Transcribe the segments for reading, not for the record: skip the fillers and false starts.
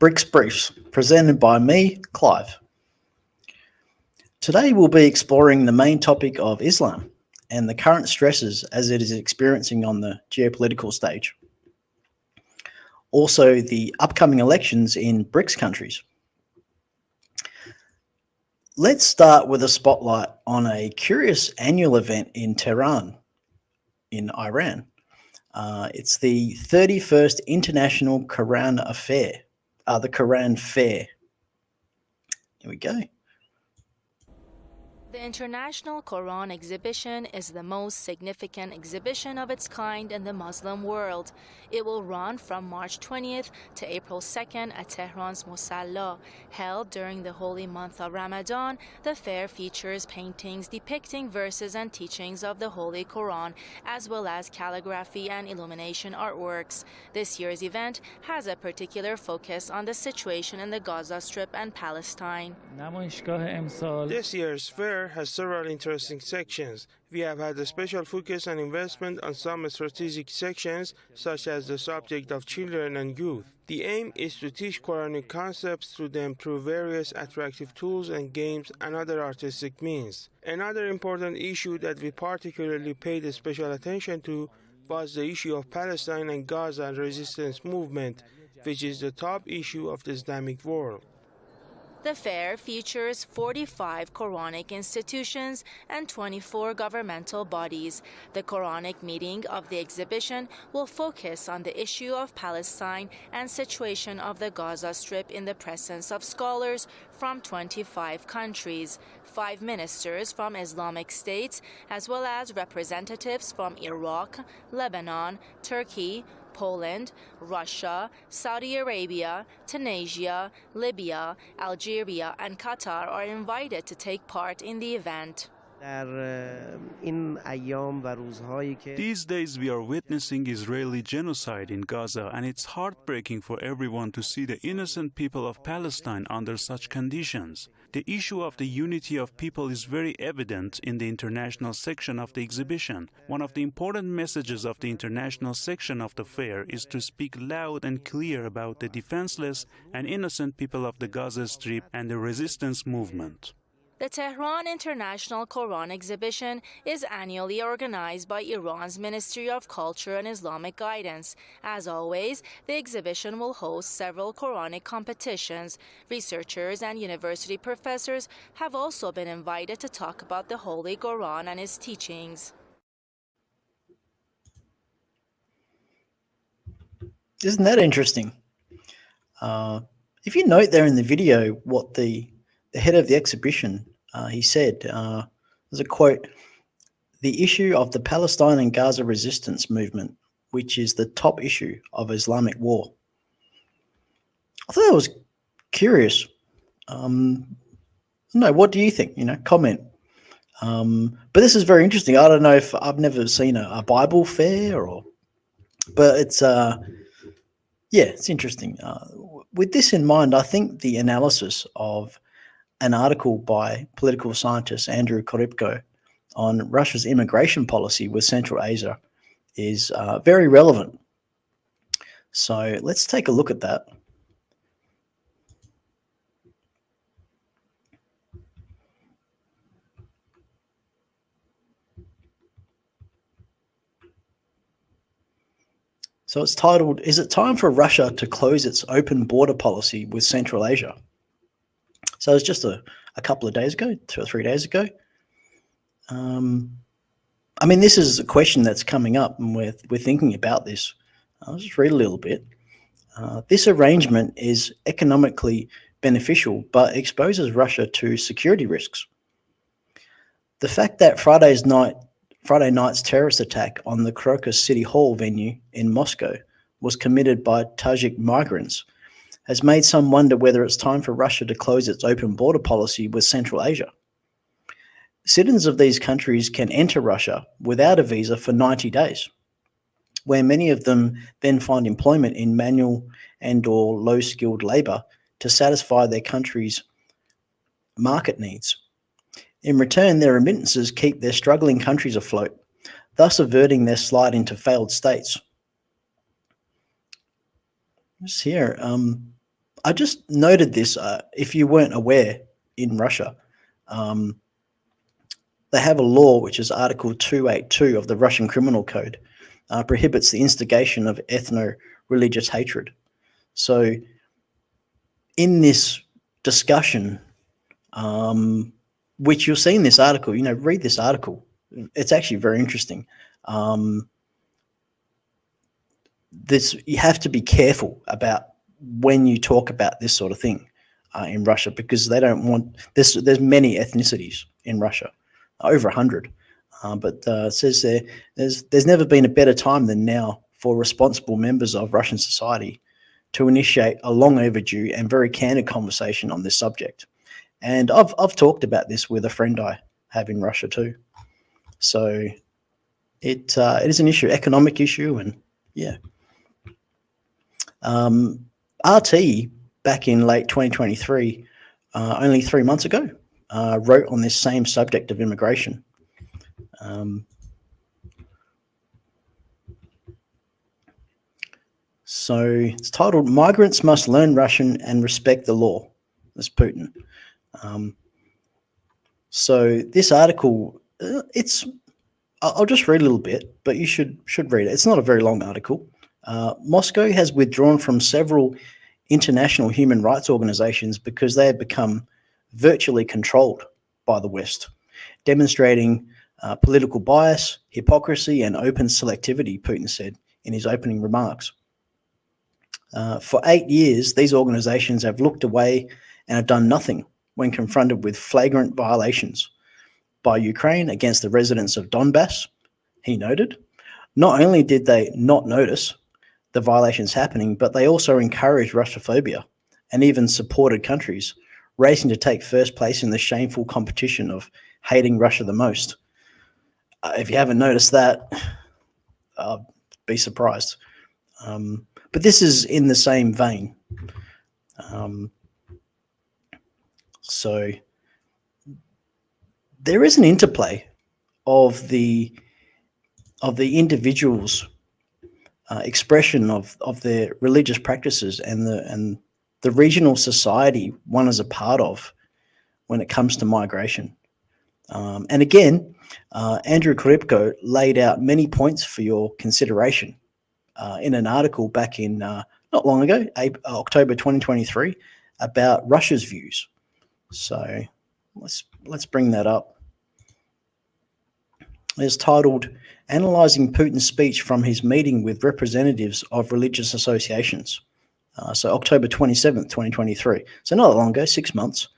BRICS Briefs, presented by me, Clive. Today we'll be exploring the main topic of Islam and the current stresses as it is experiencing on the geopolitical stage. Also, the upcoming elections in BRICS countries. Let's start with a spotlight on a curious annual event in Tehran, in Iran. It's the 31st International Quran Affair, the Quran Fair. Here we go. The International Quran Exhibition is the most significant exhibition of its kind in the Muslim world. It will run from March 20th to April 2nd at Tehran's Musalla. Held during the holy month of Ramadan, the fair features paintings depicting verses and teachings of the Holy Quran, as well as calligraphy and illumination artworks. This year's event has a particular focus on the situation in the Gaza Strip and Palestine. This year's fair has several interesting sections. We have had a special focus and investment on some strategic sections, such as the subject of children and youth. The aim is to teach Quranic concepts to them through various attractive tools and games and other artistic means. Another important issue that we particularly paid special attention to was the issue of Palestine and Gaza resistance movement, which is the top issue of the Islamic world. The fair features 45 Quranic institutions and 24 governmental bodies. The Quranic meeting of the exhibition will focus on the issue of Palestine and situation of the Gaza Strip in the presence of scholars from 25 countries, 5 ministers from Islamic states, as well as representatives from Iraq, Lebanon, Turkey, Poland, Russia, Saudi Arabia, Tunisia, Libya, Algeria, and Qatar are invited to take part in the event. These days we are witnessing Israeli genocide in Gaza, and it's heartbreaking for everyone to see the innocent people of Palestine under such conditions. The issue of the unity of people is very evident in the international section of the exhibition. One of the important messages of the international section of the fair is to speak loud and clear about the defenseless and innocent people of the Gaza Strip and the resistance movement. The Tehran International Quran Exhibition is annually organized by Iran's Ministry of Culture and Islamic Guidance. As always, the exhibition will host several Quranic competitions. Researchers and university professors have also been invited to talk about the Holy Quran and its teachings. Isn't that interesting? If you note there in the video what the head of the exhibition, he said, there's a quote, "The issue of the Palestine and Gaza resistance movement, which is the top issue of Islamic war." I thought that was curious. No, what do you think? Comment. But this is very interesting. I don't know if I've never seen a Bible fair, but it's it's interesting. With this in mind, I think the analysis of an article by political scientist Andrew Korybko on Russia's immigration policy with Central Asia is very relevant. So let's take a look at that. So it's titled, "Is it time for Russia to close its open border policy with Central Asia?" So it's just a couple of days ago, 2 or 3 days ago. This is a question that's coming up, and we're thinking about this. I'll just read a little bit. This arrangement is economically beneficial, but exposes Russia to security risks. The fact that Friday night's terrorist attack on the Crocus City Hall venue in Moscow was committed by Tajik migrants has made some wonder whether it's time for Russia to close its open border policy with Central Asia. Citizens of these countries can enter Russia without a visa for 90 days, where many of them then find employment in manual and/or low-skilled labor to satisfy their country's market needs. In return, their remittances keep their struggling countries afloat, thus averting their slide into failed states. Just here, I just noted this. If you weren't aware, in Russia, they have a law, which is Article 282 of the Russian Criminal Code, prohibits the instigation of ethno-religious hatred. So in this discussion, which you'll see in this article, read this article. It's actually very interesting. You have to be careful about when you talk about this sort of thing in Russia, because they don't want this. There's many ethnicities in Russia, over 100. But it says there's never been a better time than now for responsible members of Russian society to initiate a long overdue and very candid conversation on this subject. And I've talked about this with a friend I have in Russia too. So it is an issue, economic issue, and yeah. RT back in late 2023, only 3 months ago, wrote on this same subject of immigration. So it's titled "Migrants Must Learn Russian and Respect the Law." That's Putin. So this article, I'll just read a little bit, but you should read it. It's not a very long article. Moscow has withdrawn from several international human rights organizations because they have become virtually controlled by the West, demonstrating political bias, hypocrisy, and open selectivity, Putin said in his opening remarks. For 8 years, these organizations have looked away and have done nothing when confronted with flagrant violations by Ukraine against the residents of Donbass, he noted. Not only did they not notice the violations happening, but they also encouraged Russophobia and even supported countries racing to take first place in the shameful competition of hating Russia the most. If you haven't noticed that, be surprised. But this is in the same vein. So there is an interplay of the individual's expression of their religious practices and the regional society one is a part of when it comes to migration. And again, Andrew Korybko laid out many points for your consideration in an article back in not long ago, October 2023, about Russia's views. So let's bring that up. It's titled "Analyzing Putin's Speech from His Meeting with Representatives of Religious Associations." So October 27th, 2023. So not that long ago, 6 months.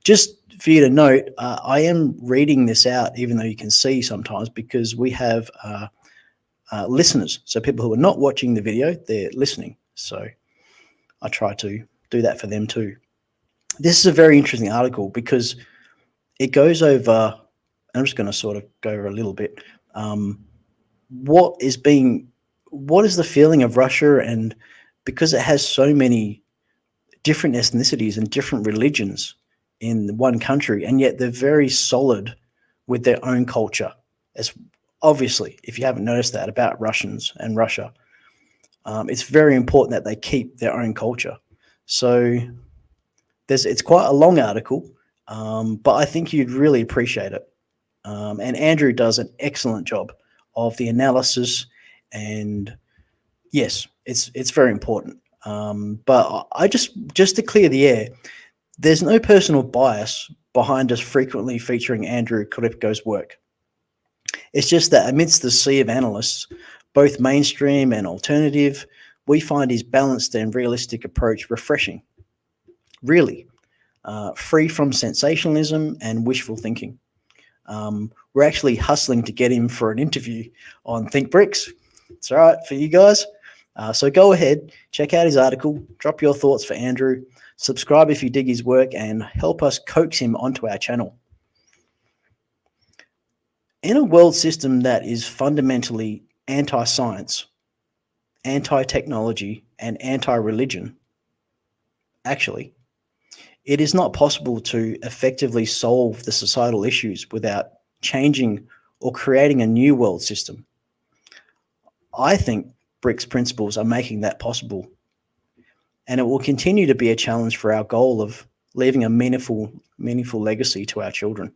Just for you to note, I am reading this out, even though you can see sometimes, because we have listeners. So people who are not watching the video, they're listening. So I try to do that for them too. This is a very interesting article because it goes over, I'm just going to sort of go over a little bit, what is the feeling of Russia, and because it has so many different ethnicities and different religions in one country, and yet they're very solid with their own culture. As obviously, if you haven't noticed that about Russians and Russia, it's very important that they keep their own culture. So it's quite a long article, but I think you'd really appreciate it. And Andrew does an excellent job of the analysis, and yes, it's very important. But I just to clear the air, there's no personal bias behind us frequently featuring Andrew Korybko's work. It's just that amidst the sea of analysts, both mainstream and alternative, we find his balanced and realistic approach refreshing, really, free from sensationalism and wishful thinking. We're actually hustling to get him for an interview on Think BRICS. It's all right for you guys. So go ahead, check out his article, drop your thoughts for Andrew, subscribe if you dig his work, and help us coax him onto our channel. In a world system that is fundamentally anti-science, anti-technology, and anti-religion, actually, it is not possible to effectively solve the societal issues without changing or creating a new world system. I think BRICS principles are making that possible. and it will continue to be a challenge for our goal of leaving a meaningful legacy to our children.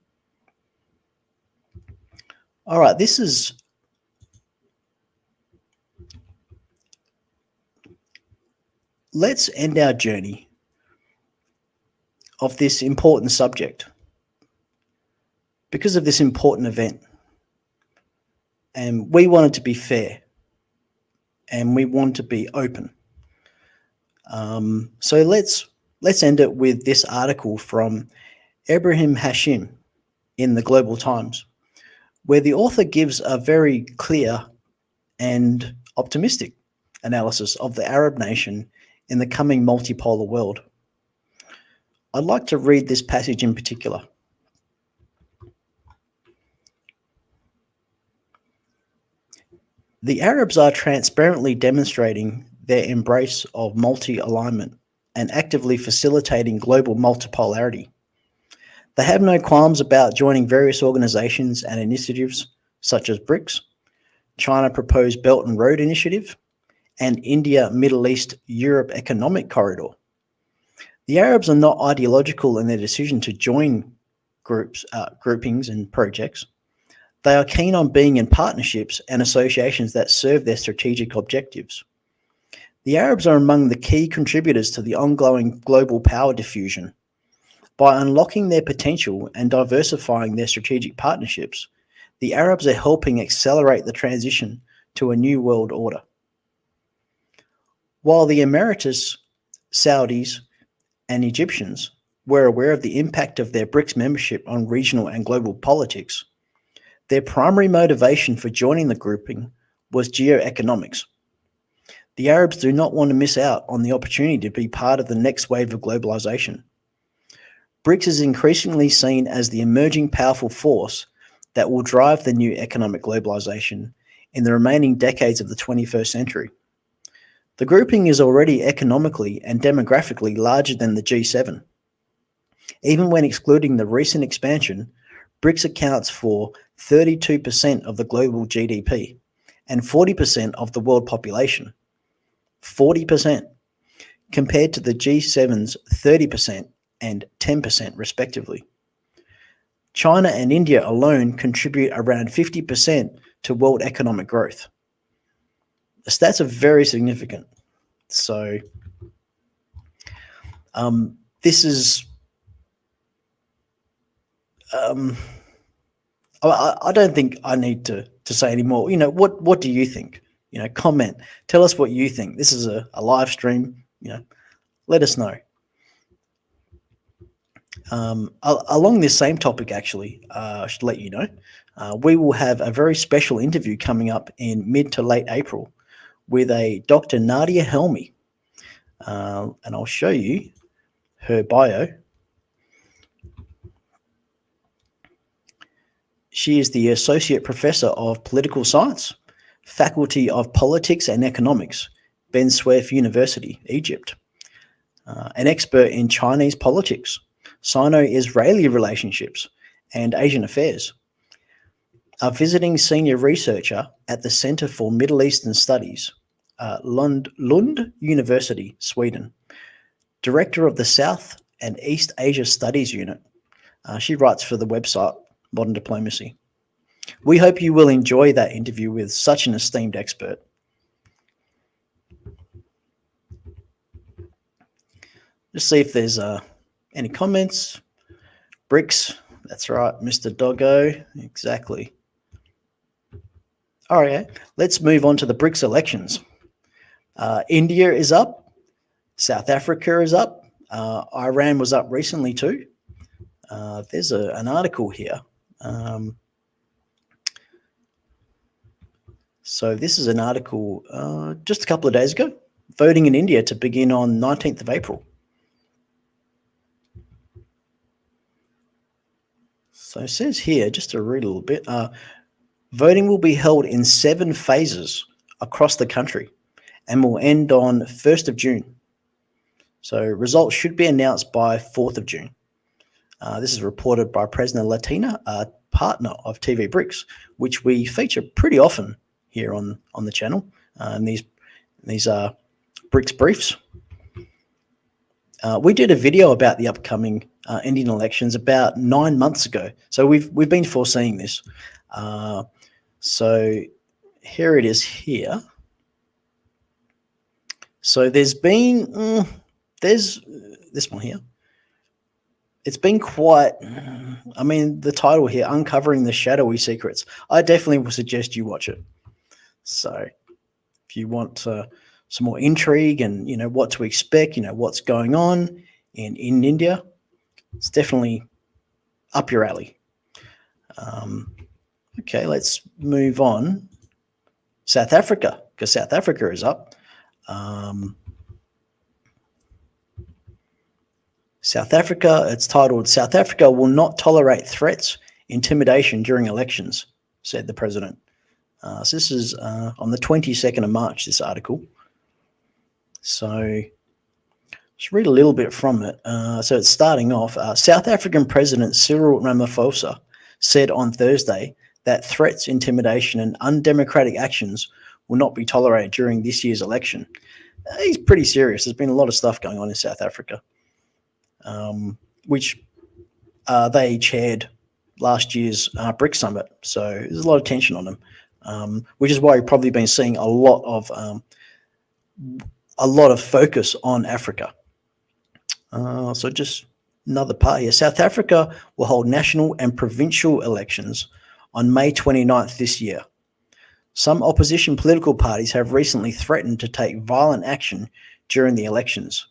All right, let's end our journey of this important subject because of this important event. And we want it to be fair, and we want to be open. So let's end it with this article from Ibrahim Hashim in the Global Times, where the author gives a very clear and optimistic analysis of the Arab nation in the coming multipolar world. I'd like to read this passage in particular. The Arabs are transparently demonstrating their embrace of multi-alignment and actively facilitating global multipolarity. They have no qualms about joining various organizations and initiatives such as BRICS, China proposed Belt and Road Initiative, and India Middle East Europe Economic Corridor. The Arabs are not ideological in their decision to join groupings and projects. They are keen on being in partnerships and associations that serve their strategic objectives. The Arabs are among the key contributors to the ongoing global power diffusion. By unlocking their potential and diversifying their strategic partnerships, the Arabs are helping accelerate the transition to a new world order. While the Emirates, Saudis, and Egyptians were aware of the impact of their BRICS membership on regional and global politics, their primary motivation for joining the grouping was geoeconomics. The Arabs do not want to miss out on the opportunity to be part of the next wave of globalization. BRICS is increasingly seen as the emerging powerful force that will drive the new economic globalization in the remaining decades of the 21st century. The grouping is already economically and demographically larger than the G7. Even when excluding the recent expansion, BRICS accounts for 32% of the global GDP and 40% of the world population. 40%, compared to the G7's 30% and 10% respectively. China and India alone contribute around 50% to world economic growth. The stats are very significant. So this is, I don't think I need to say any more. You know, what do you think? You know, comment, tell us what you think. This is a live stream, you know, let us know. Along this same topic, actually, I should let you know, we will have a very special interview coming up in mid to late April with a Dr. Nadia Helmi. And I'll show you her bio. She is the Associate Professor of Political Science, Faculty of Politics and Economics, Ben Suef University, Egypt. An expert in Chinese politics, Sino-Israeli relationships, and Asian affairs. A visiting senior researcher at the Center for Middle Eastern Studies, Lund University, Sweden. Director of the South and East Asia Studies Unit. She writes for the website Modern Diplomacy. We hope you will enjoy that interview with such an esteemed expert. Just see if there's any comments. BRICS, that's right, Mr. Doggo, exactly. All right, let's move on to the BRICS elections. India is up, South Africa is up, Iran was up recently too. There's an article here. So this is an article just a couple of days ago. Voting in India to begin on 19th of April. So it says here, just to read a little bit, voting will be held in 7 phases across the country and will end on 1st of June. So results should be announced by 4th of June. This is reported by President Latina, a partner of TV BRICS, which we feature pretty often here on the channel, and these BRICS briefs. We did a video about the upcoming Indian elections about 9 months ago. So we've been foreseeing this. So here it is here. So there's been, there's this one here. It's been quite, I mean, the title here, Uncovering the Shadowy Secrets. I definitely would suggest you watch it. So if you want some more intrigue and, what to expect, what's going on in India, it's definitely up your alley. Okay, let's move on. South Africa, because South Africa is up. South Africa, it's titled, South Africa will not tolerate threats, intimidation during elections, said the president. So this is on the 22nd of March, this article. So just read a little bit from it. So it's starting off, South African President Cyril Ramaphosa said on Thursday that threats, intimidation and undemocratic actions will not be tolerated during this year's election. He's pretty serious. There's been a lot of stuff going on in South Africa, which they chaired last year's BRICS summit. So there's a lot of tension on them, which is why you've probably been seeing a lot of focus on Africa. So just another part here. South Africa will hold national and provincial elections on May 29th this year. Some opposition political parties have recently threatened to take violent action during the elections.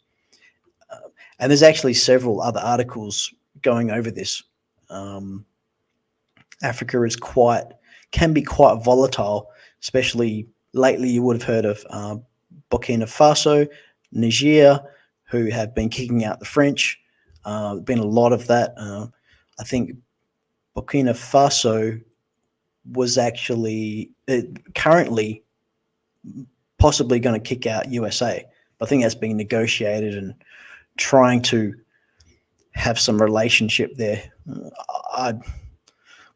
And there's actually several other articles going over this. Africa can be quite volatile, especially lately. You would have heard of Burkina Faso, Niger, who have been kicking out the French. Been a lot of that. I think Burkina Faso was actually currently possibly going to kick out USA. I think that's being negotiated and trying to have some relationship there.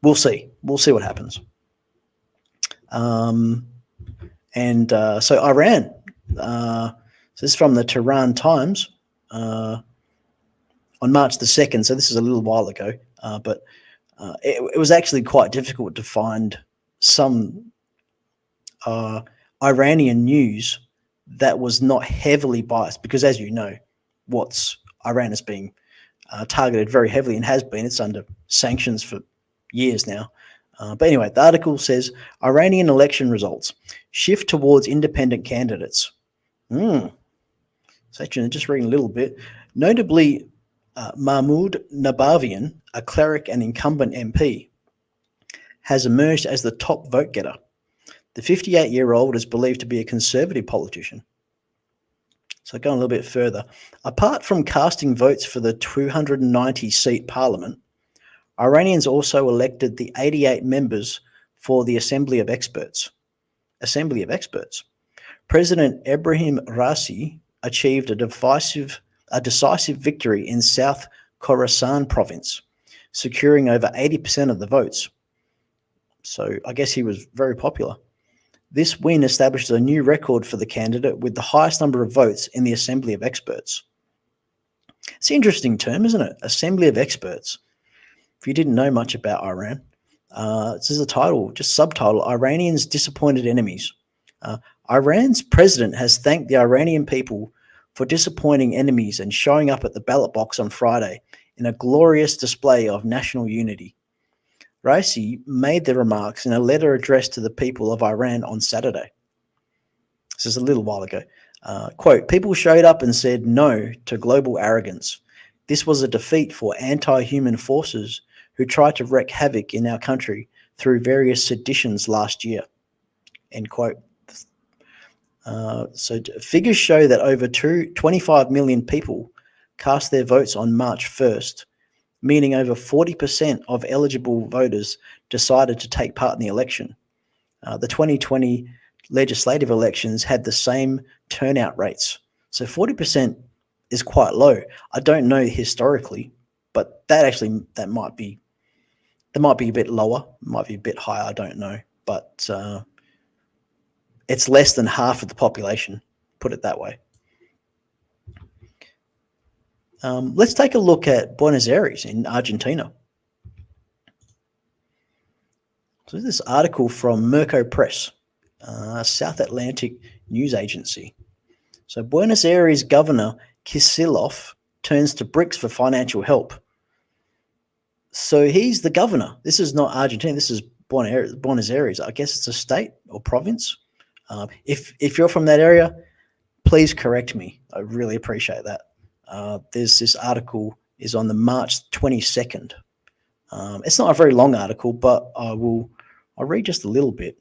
We'll see. We'll see what happens. So Iran. So this is from the Tehran Times on March the 2nd. So this is a little while ago, but it was actually quite difficult to find some Iranian news that was not heavily biased, because as you know, Iran is being targeted very heavily and has been. It's under sanctions for years now. But anyway, the article says Iranian election results shift towards independent candidates. So actually, just reading a little bit. Notably, Mahmoud Nabavian, a cleric and incumbent MP, has emerged as the top vote getter. The 58-year-old is believed to be a conservative politician. So going a little bit further, apart from casting votes for the 290-seat parliament, Iranians also elected the 88 members for the Assembly of Experts. President Ebrahim Raisi achieved a decisive victory in South Khorasan province, securing over 80% of the votes. So I guess he was very popular. This win establishes a new record for the candidate with the highest number of votes in the Assembly of Experts. It's an interesting term, isn't it? Assembly of Experts. If you didn't know much about Iran, this is a title, just subtitle, Iranians' Disappointed Enemies. Iran's president has thanked the Iranian people for disappointing enemies and showing up at the ballot box on Friday in a glorious display of national unity. Raisi made the remarks in a letter addressed to the people of Iran on Saturday. This is a little while ago. Quote, people showed up and said no to global arrogance. This was a defeat for anti-human forces who tried to wreak havoc in our country through various seditions last year. End quote. So figures show that over 25 million people cast their votes on March 1st, meaning over 40% of eligible voters decided to take part in the election. The 2020 legislative elections had the same turnout rates. So 40% is quite low. I don't know historically, but that might be a bit lower, might be a bit higher, I don't know. But it's less than half of the population, put it that way. Let's take a look at Buenos Aires in Argentina. So this article from Merco Press, South Atlantic news agency. So Buenos Aires Governor Kicillof turns to BRICS for financial help. So he's the governor. This is not Argentina. This is Buenos Aires. I guess it's a state or province. If you're from that area, please correct me. I really appreciate that. There's this article is on the March 22nd. It's not a very long article, but I'll read just a little bit.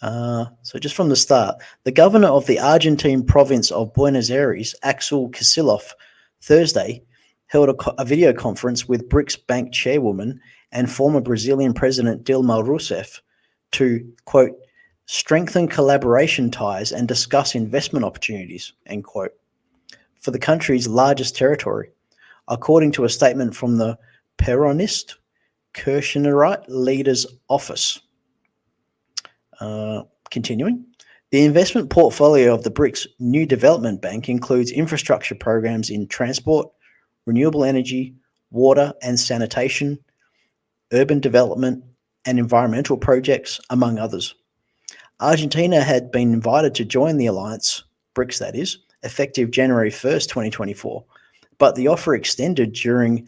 So just from the start, the governor of the Argentine province of Buenos Aires, Axel Kicillof, Thursday held a video conference with BRICS Bank chairwoman and former Brazilian President Dilma Rousseff to, quote, strengthen collaboration ties and discuss investment opportunities, end quote, for the country's largest territory, according to a statement from the Peronist Kirchnerite Leader's Office. Continuing, the investment portfolio of the BRICS New Development Bank includes infrastructure programs in transport, renewable energy, water and sanitation, urban development, and environmental projects, among others. Argentina had been invited to join the alliance, BRICS that is, effective January 1st, 2024, but the offer extended during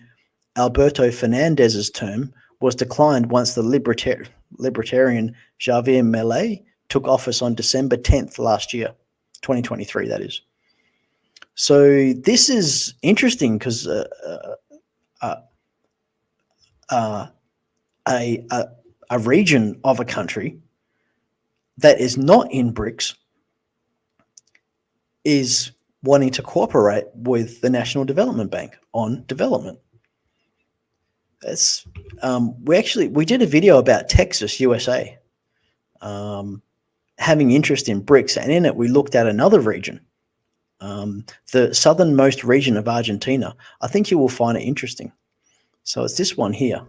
Alberto Fernandez's term was declined once the libertarian Javier Milei took office on December 10th last year, 2023, that is. So this is interesting because a region of a country that is not in BRICS is wanting to cooperate with the National Development Bank on development. That's we did a video about Texas, USA, having interest in BRICS, and in it we looked at another region, the southernmost region of Argentina. I think you will find it interesting. So it's this one here.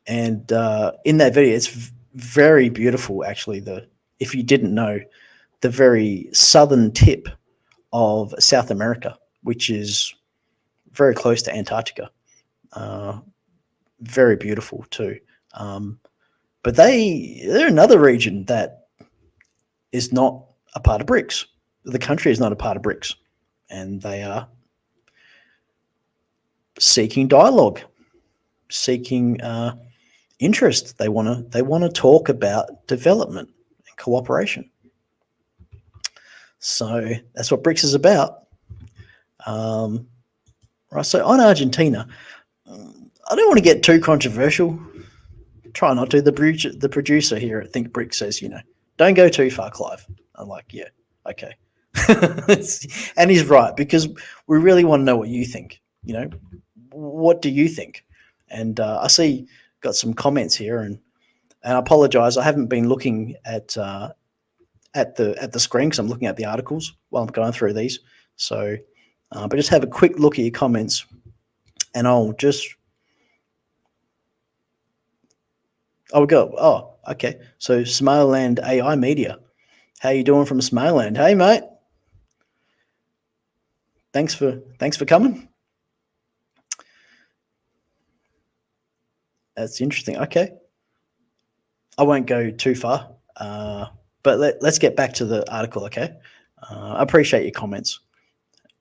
And in that video, it's very beautiful, actually. If you didn't know, the very southern tip of South America, which is very close to Antarctica. Very beautiful too. But they're another region that is not a part of BRICS. The country is not a part of BRICS, and they are seeking dialogue, seeking interest. They want to talk about development and cooperation. So that's what BRICS is about. Right. So on Argentina, I don't want to get too controversial. Try not to. The producer here at Think BRICS says, don't go too far, Clive. I'm like, yeah, okay. And he's right, because we really want to know what you think. What do you think? And I see got some comments here, and I apologize. I haven't been looking at the screen because I'm looking at the articles while I'm going through these. So, but just have a quick look at your comments, and I'll go. Oh, okay. So Somaliland AI Media, how you doing from Somaliland? Hey, mate. Thanks for coming. That's interesting. Okay. I won't go too far, but let's get back to the article, okay? I appreciate your comments.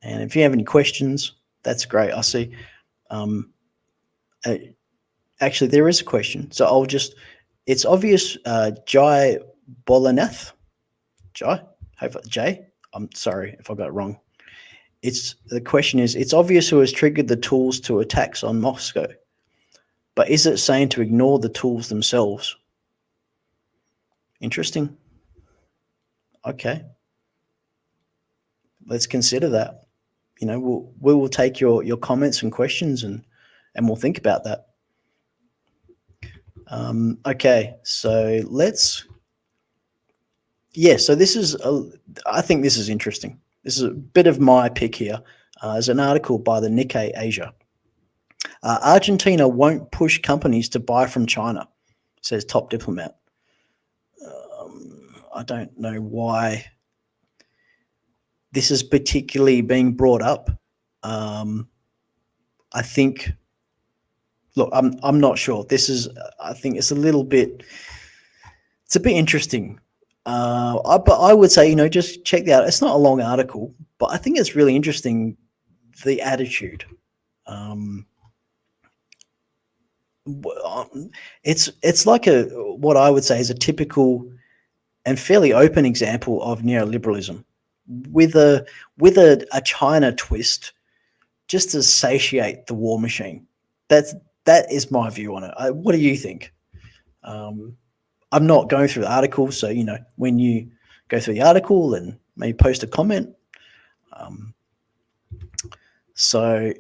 And if you have any questions, that's great. I see. Actually, there is a question. So it's obvious, Jai Bolanath. Jay, I'm sorry if I got it wrong. The question is, it's obvious who has triggered the tools to attacks on Moscow, but is it saying to ignore the tools themselves? Interesting. Okay. Let's consider that. We will take your comments and questions and we'll think about that. Okay, so so this is I think this is interesting. This is a bit of my pick here. There's an article by the Nikkei Asia. Argentina won't push companies to buy from China, says top diplomat. I don't know why this is particularly being brought up. I think, look, I'm not sure. I think it's a bit interesting. But I would say, just check that out. It's not a long article, but I think it's really interesting, the attitude. It's like what I would say is a typical and fairly open example of neoliberalism, with a China twist, just to satiate the war machine. That is my view on it. What do you think? I'm not going through the article, so when you go through the article and maybe post a comment. So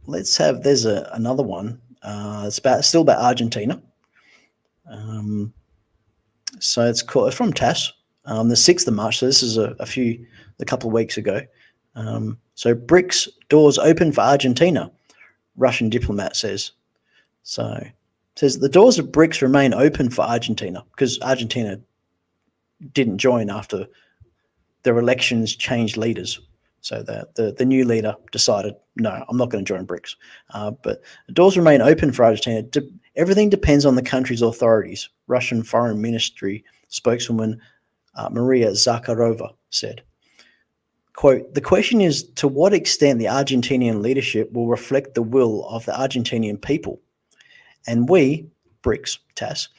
let's have. There's another one. It's still about Argentina. So it's from TASS, the 6th of March. So this is a couple of weeks ago. So BRICS doors open for Argentina, Russian diplomat says. So it says the doors of BRICS remain open for Argentina, because Argentina didn't join after their elections changed leaders. So the new leader decided, no, I'm not going to join BRICS. But the doors remain open for Argentina. Everything depends on the country's authorities, Russian Foreign Ministry spokeswoman Maria Zakharova said. Quote, the question is to what extent the Argentinian leadership will reflect the will of the Argentinian people. And we, BRICS, TASS,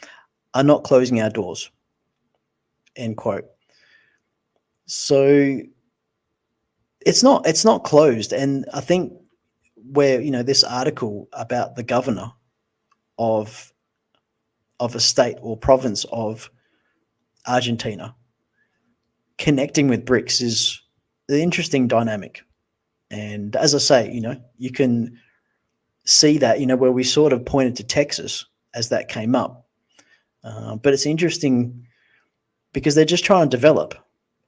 are not closing our doors. End quote. So it's not closed. And I think where, this article about the governor of a state or province of Argentina connecting with BRICS is the interesting dynamic. And as I say, you can see that, where we sort of pointed to Texas as that came up. But it's interesting because they're just trying to develop.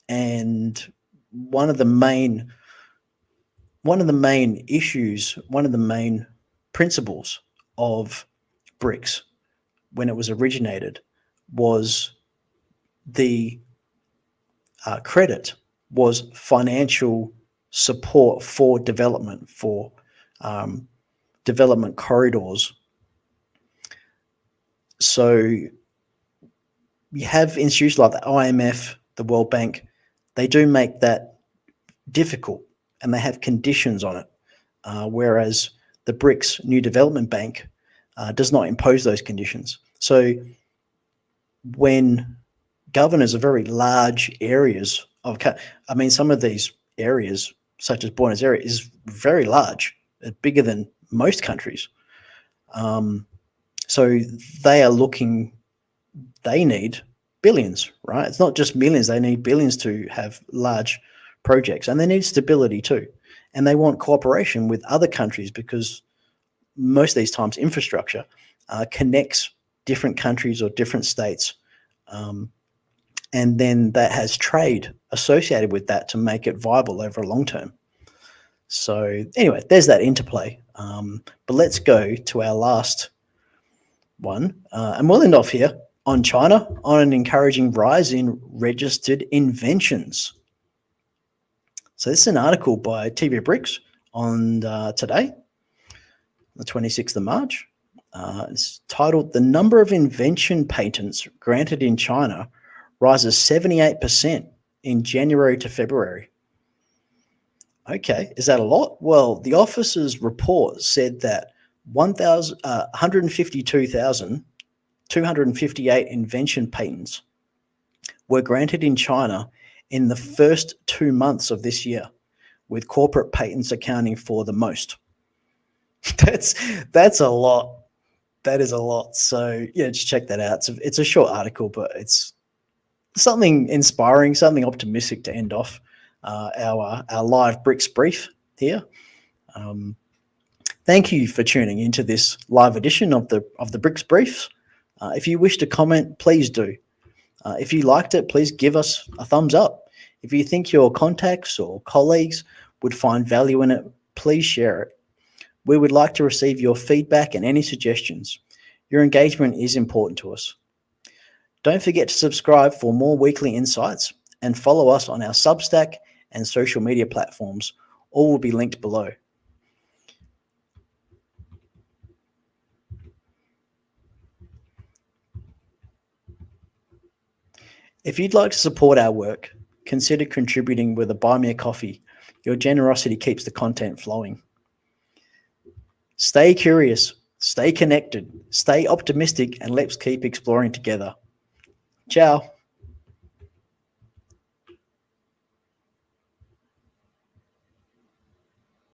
And one of the main issues, one of the main principles of BRICS when it was originated was the credit was financial support for development, for development corridors. So you have institutions like the IMF, the World Bank, they do make that difficult and they have conditions on it, whereas the BRICS New Development Bank does not impose those conditions. So when governors of very large areas some of these areas, such as Buenos Aires, is very large, bigger than most countries. So they need billions, right? It's not just millions, they need billions to have large projects, and they need stability too. And they want cooperation with other countries because most of these times infrastructure connects different countries or different states. And then that has trade associated with that to make it viable over a long term. So anyway, there's that interplay. But let's go to our last one. And we'll end off here on China, on an encouraging rise in registered inventions. So this is an article by TV BRICS on today, the 26th of March. It's titled, The Number of Invention Patents Granted in China Rises 78% in January to February. Okay, is that a lot? Well, the office's report said that 152,258 invention patents were granted in China in the first 2 months of this year, with corporate patents accounting for the most. That's a lot. That is a lot. So yeah, just check that out. It's a short article, but it's something inspiring, something optimistic to end off our live BRICS brief here. Thank you for tuning into this live edition of the BRICS briefs. If you wish to comment, please do. If you liked it, please give us a thumbs up. If you think your contacts or colleagues would find value in it, please share it. We would like to receive your feedback and any suggestions. Your engagement is important to us. Don't forget to subscribe for more weekly insights and follow us on our Substack and social media platforms. All will be linked below. If you'd like to support our work, consider contributing with a Buy Me a Coffee. Your generosity keeps the content flowing. Stay curious, stay connected, stay optimistic, and let's keep exploring together. Ciao.